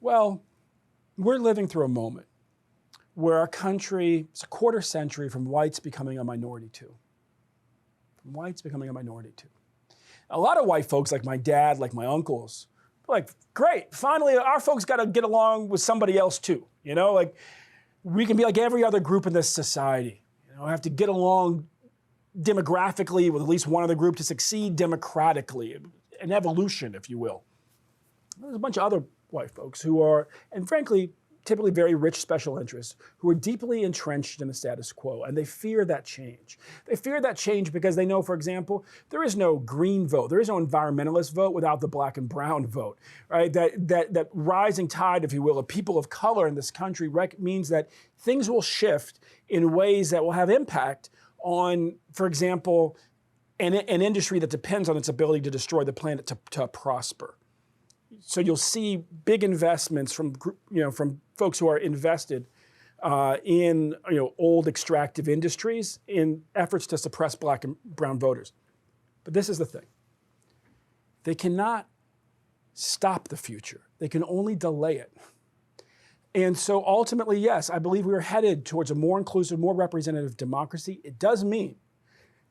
Well, we're living through a moment where our country is a quarter century from whites becoming a minority too. From whites becoming a minority too. A lot of white folks, like my dad, like my uncles, like, great, finally our folks got to get along with somebody else too. You know, like we can be like every other group in this society. You know, have to get along demographically with at least one other group to succeed democratically, an evolution, if you will. There's a bunch of other white folks who are, and frankly, typically very rich special interests who are deeply entrenched in the status quo, and they fear that change. They fear that change because they know, for example, there is no green vote, there is no environmentalist vote without the black and brown vote, right? That rising tide, if you will, of people of color in this country means that things will shift in ways that will have impact on, for example, an industry that depends on its ability to destroy the planet to prosper. So you'll see big investments from folks who are invested in old extractive industries in efforts to suppress black and brown voters. But this is the thing. They cannot stop the future. They can only delay it. And so ultimately, yes, I believe we are headed towards a more inclusive, more representative democracy. It does mean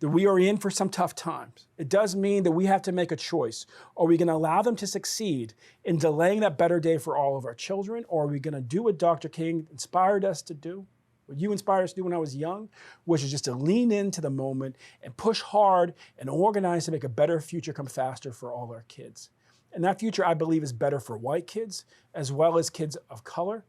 that we are in for some tough times. It does mean that we have to make a choice. Are we going to allow them to succeed in delaying that better day for all of our children? Or are we going to do what Dr. King inspired us to do, what you inspired us to do when I was young, which is just to lean into the moment and push hard and organize to make a better future come faster for all our kids. And that future, I believe, is better for white kids as well as kids of color.